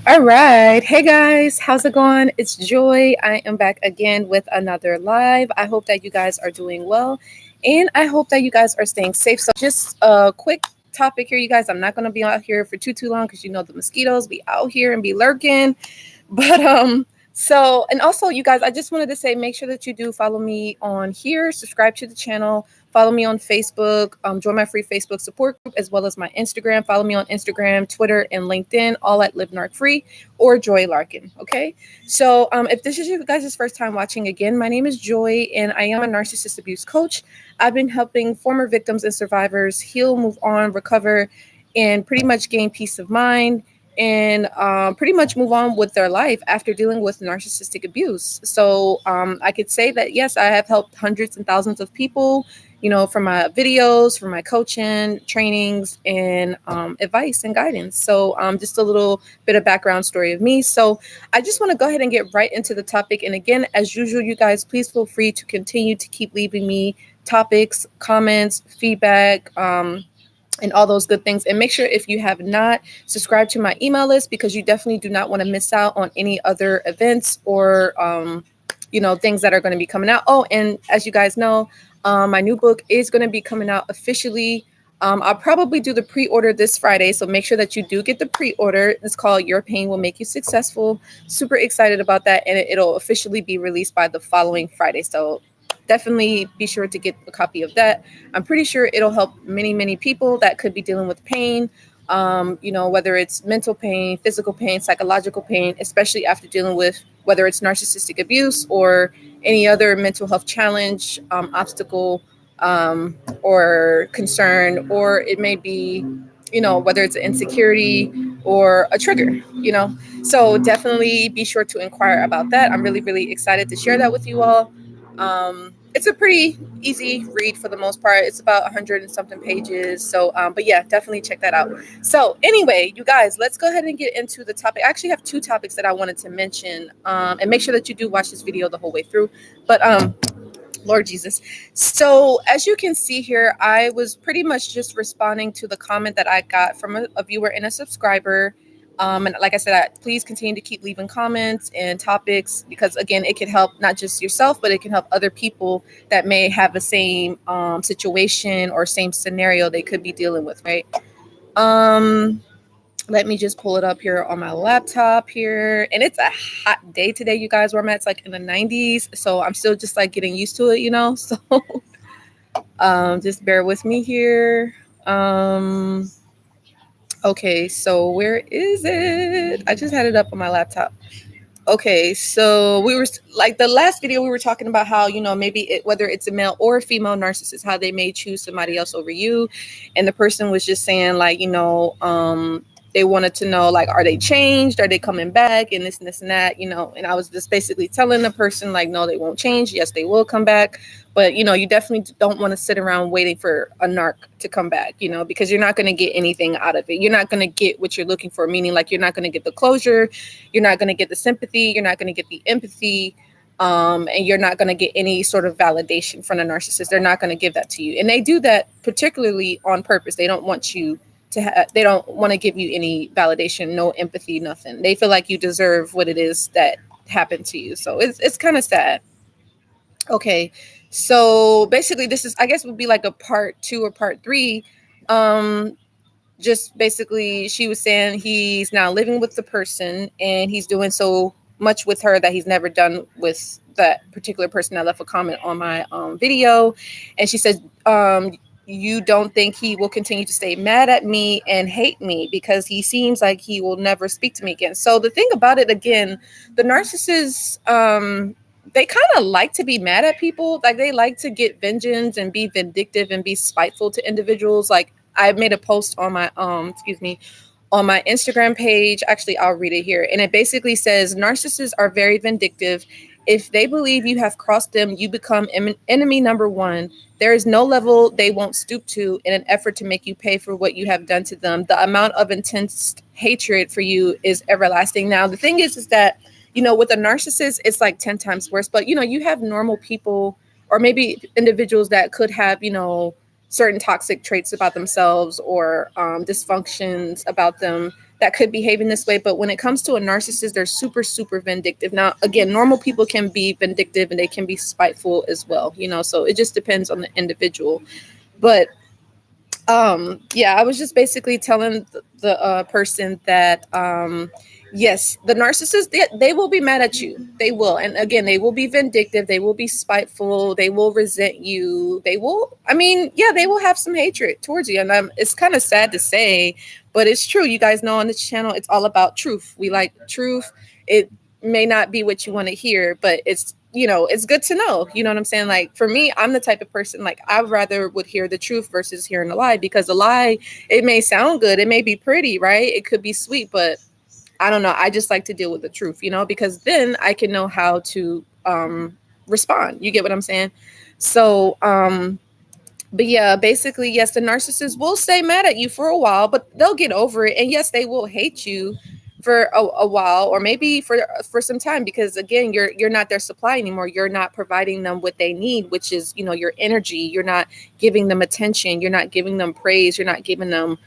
All right. Hey guys, how's it going? It's Joy. I am back again with another live. I hope that you guys are doing well and I hope that you guys are staying safe. So, just a quick topic here, you guys. I'm not going to be out here for too long because you know the mosquitoes be out here and be lurking. But and also you guys, I just wanted to say make sure that you do follow me on here, subscribe to the channel, follow me on Facebook, join my free Facebook support group as well as my Instagram. Follow me on Instagram, Twitter, and LinkedIn, all at Live Narc Free or Joy Larkin. Okay. So if this is you guys' first time watching again, my name is Joy and I am a narcissist abuse coach. I've been helping former victims and survivors heal, move on, recover, and pretty much gain peace of mind and pretty much move on with their life after dealing with narcissistic abuse. So I could say that, yes, I have helped hundreds and thousands of people, you know, from my videos, from my coaching, trainings, and advice and guidance. So just a little bit of background story of me. So I just want to go ahead and get right into the topic. And again, as usual, you guys, please feel free to continue to keep leaving me topics, comments, feedback, and all those good things. And make sure if you have not subscribed to my email list, because you definitely do not want to miss out on any other events or things that are going to be coming out. Oh, and as you guys know, my new book is going to be coming out officially. I'll probably do the pre-order this Friday, so make sure that you do get the pre-order. It's called Your Pain Will Make You Successful. Super excited about that, and it'll officially be released by the following Friday. So definitely be sure to get a copy of that. I'm pretty sure it'll help many, many people that could be dealing with pain. Whether it's mental pain, physical pain, psychological pain, especially after dealing with whether it's narcissistic abuse or any other mental health challenge, obstacle, or concern, or it may be, whether it's an insecurity or a trigger, So definitely be sure to inquire about that. I'm really, really excited to share that with you all. It's a pretty easy read for the most part. It's about 100 and something pages. So, but yeah, definitely check that out. So anyway, you guys, let's go ahead and get into the topic. I actually have two topics that I wanted to mention, and make sure that you do watch this video the whole way through. But Lord Jesus. So as you can see here, I was pretty much just responding to the comment that I got from a viewer and a subscriber. And like I said, please continue to keep leaving comments and topics because, again, it can help not just yourself, but it can help other people that may have the same situation or same scenario they could be dealing with, right? Let me just pull it up here on my laptop here. And it's a hot day today, you guys, where I'm at. It's like in the 90s. So I'm still just like getting used to it. So just bear with me here. Okay, so where is it? I just had it up on my laptop. Okay, so we were like the last video we were talking about how, maybe whether it's a male or a female narcissist, how they may choose somebody else over you. And the person was just saying like, they wanted to know like, are they changed? Are they coming back? And this and that, and I was just basically telling the person like, no, they won't change. Yes, they will come back. But, you definitely don't want to sit around waiting for a narc to come back, because you're not going to get anything out of it. You're not going to get what you're looking for, meaning like you're not going to get the closure. You're not going to get the sympathy. You're not going to get the empathy. And you're not going to get any sort of validation from a narcissist. They're not going to give that to you. And they do that particularly on purpose. They don't want you to they don't want to give you any validation, no empathy, nothing. They feel like you deserve what it is that happened to you. So it's kind of sad. Okay, so basically, this is, I guess, would be like a part 2 or part 3. Just basically, she was saying he's now living with the person, and he's doing so much with her that he's never done with that particular person that left a comment on my video. And she said, you don't think he will continue to stay mad at me and hate me because he seems like he will never speak to me again. So the thing about it, again, the narcissists, they kind of like to be mad at people. Like they like to get vengeance and be vindictive and be spiteful to individuals. Like I made a post on my on my Instagram page. Actually, I'll read it here. And it basically says narcissists are very vindictive. If they believe you have crossed them, you become enemy number one. There is no level they won't stoop to in an effort to make you pay for what you have done to them. The amount of intense hatred for you is everlasting. Now, the thing is that, with a narcissist, it's like 10 times worse. But, you have normal people or maybe individuals that could have, certain toxic traits about themselves or dysfunctions about them that could behave in this way. But when it comes to a narcissist, they're super, super vindictive. Now, again, normal people can be vindictive and they can be spiteful as well, so it just depends on the individual. But yeah, I was just basically telling the person that yes, the narcissist, they will be mad at you. They will. And again, they will be vindictive, they will be spiteful, they will resent you, they will, I mean, yeah, they will have some hatred towards you. And it's kind of sad to say, but it's true. You guys know on this channel it's all about truth. We like truth. It may not be what you want to hear, but it's good to know. You know what I'm saying? Like, for me, I'm the type of person, like, I rather would hear the truth versus hearing a lie, because a lie, it may sound good, it may be pretty, right? It could be sweet, but I don't know. I just like to deal with the truth, because then I can know how to respond. You get what I'm saying? So, but yeah, basically, yes, the narcissist will stay mad at you for a while, but they'll get over it. And yes, they will hate you for a while, or maybe for some time, because again, you're not their supply anymore. You're not providing them what they need, which is, your energy. You're not giving them attention. You're not giving them praise. You're not giving them,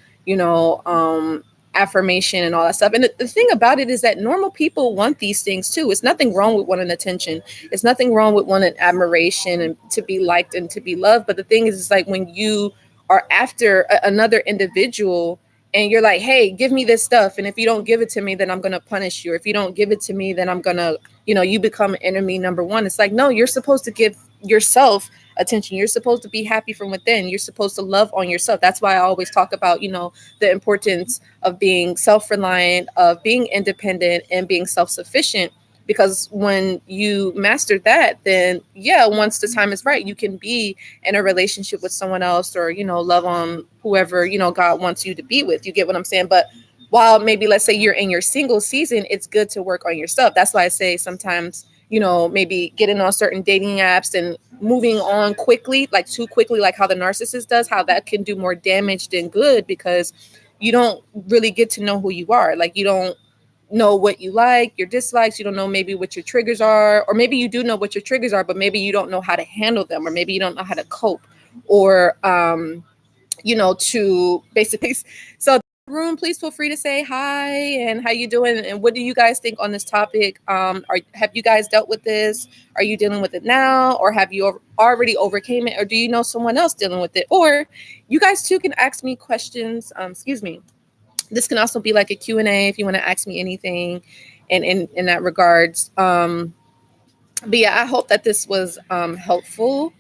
affirmation and all that stuff. And the thing about it is that normal people want these things too. It's nothing wrong with wanting attention. It's nothing wrong with wanting admiration and to be liked and to be loved. But the thing is, it's like when you are after another individual and you're like, hey, give me this stuff. And if you don't give it to me, then I'm going to punish you. Or if you don't give it to me, then I'm going to, you become enemy number one. It's like, no, you're supposed to give yourself attention. You're supposed to be happy from within. You're supposed to love on yourself. That's why I always talk about, the importance of being self-reliant, of being independent, and being self-sufficient. Because when you master that, then yeah, once the time is right, you can be in a relationship with someone else, or, love on whoever, God wants you to be with. You get what I'm saying? But while maybe, let's say you're in your single season, it's good to work on yourself. That's why I say sometimes, maybe getting on certain dating apps and moving on quickly, like too quickly, like how the narcissist does, how that can do more damage than good, because you don't really get to know who you are. Like, you don't know what you like, your dislikes. You don't know maybe what your triggers are, or maybe you do know what your triggers are, but maybe you don't know how to handle them, or maybe you don't know how to cope, or to basically. So room, please feel free to say hi and how you doing, and what do you guys think on this topic. Have you guys dealt with this? Are you dealing with it now, or have you already overcame it, or do you know someone else dealing with it? Or you guys too can ask me questions. Excuse me. This can also be like a Q&A if you want to ask me anything in that regards. But yeah, I hope that this was helpful.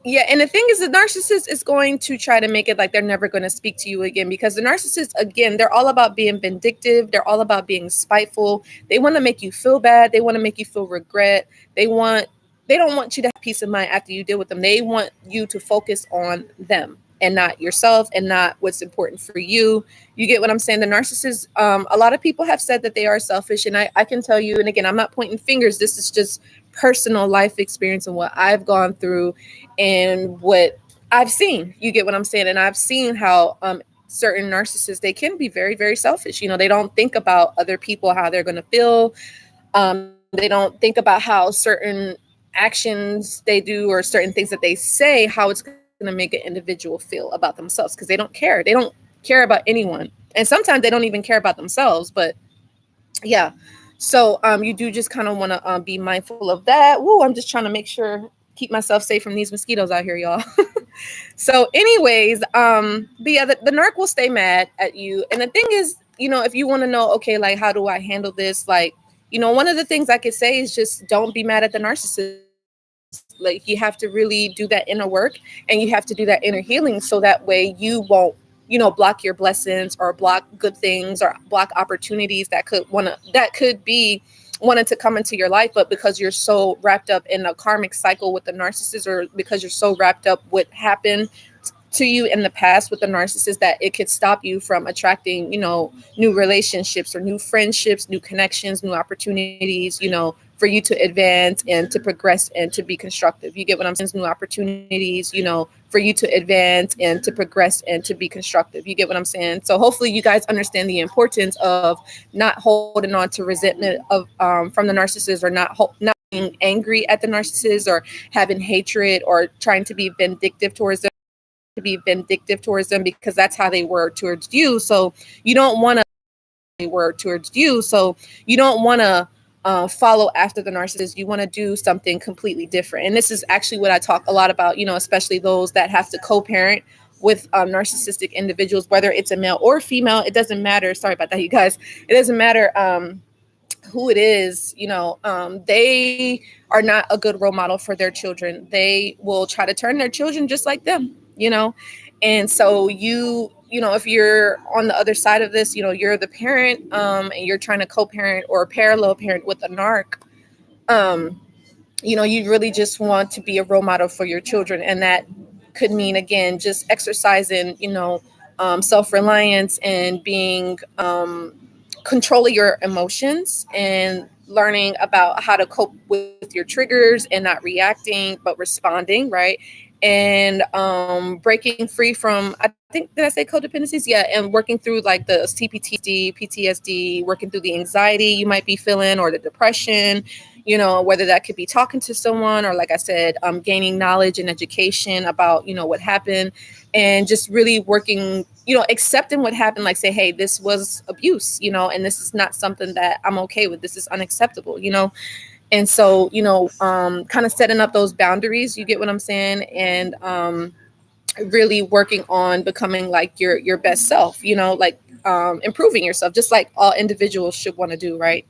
Yeah, and the thing is, the narcissist is going to try to make it like they're never going to speak to you again, because the narcissist, again, they're all about being vindictive. They're all about being spiteful. They want to make you feel bad. They want to make you feel regret. They don't want you to have peace of mind after you deal with them. They want you to focus on them and not yourself, and not what's important for you. You get what I'm saying? The narcissist, a lot of people have said that they are selfish, and I can tell you, and again, I'm not pointing fingers. This is just personal life experience and what I've gone through and what I've seen. You get what I'm saying? And I've seen how certain narcissists, they can be very, very selfish. They don't think about other people, how they're going to feel. They don't think about how certain actions they do, or certain things that they say, how it's going to make an individual feel about themselves, because they don't care. They don't care about anyone. And sometimes they don't even care about themselves. But yeah. So you do just kind of want to be mindful of that. Woo, I'm just trying to make sure, keep myself safe from these mosquitoes out here, y'all. So anyways, but yeah, the narc will stay mad at you. And the thing is, if you want to know, okay, like, how do I handle this? Like, one of the things I could say is just don't be mad at the narcissist. Like, you have to really do that inner work, and you have to do that inner healing, so that way you won't, block your blessings, or block good things, or block opportunities that could be wanted to come into your life. But because you're so wrapped up in a karmic cycle with the narcissist, or because you're so wrapped up what happened to you in the past with the narcissist, that it could stop you from attracting, new relationships, or new friendships, new connections, new opportunities, for you to advance and to progress and to be constructive. You get what I'm saying? New opportunities, for you to advance and to progress and to be constructive. You get what I'm saying? So hopefully you guys understand the importance of not holding on to resentment of from the narcissist, or not being angry at the narcissist, or having hatred, or trying to be vindictive towards them. to be vindictive towards them because that's how they were towards you. So you don't want to follow after the narcissist. You want to do something completely different. And this is actually what I talk a lot about, especially those that have to co-parent with narcissistic individuals, whether it's a male or female. It doesn't matter. Sorry about that, you guys. It doesn't matter who it is. They are not a good role model for their children. They will try to turn their children just like them. And so if you're on the other side of this, you're the parent, and you're trying to co-parent or parallel parent with a narc. You really just want to be a role model for your children. And that could mean, again, just exercising, self-reliance and being controlling your emotions and learning about how to cope with your triggers and not reacting, but responding, right? And breaking free from, I think, did I say codependencies? Yeah, and working through like the CPTSD, PTSD, working through the anxiety you might be feeling or the depression, whether that could be talking to someone or, like I said, gaining knowledge and education about, what happened, and just really working, accepting what happened, like say, hey, this was abuse, and this is not something that I'm okay with. This is unacceptable, And so, kind of setting up those boundaries, you get what I'm saying? And really working on becoming like your best self, like improving yourself, just like all individuals should want to do, right?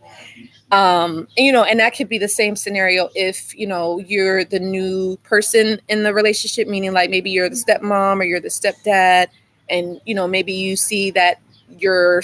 And that could be the same scenario if, you're the new person in the relationship, meaning like maybe you're the stepmom or you're the stepdad, and, maybe you see that your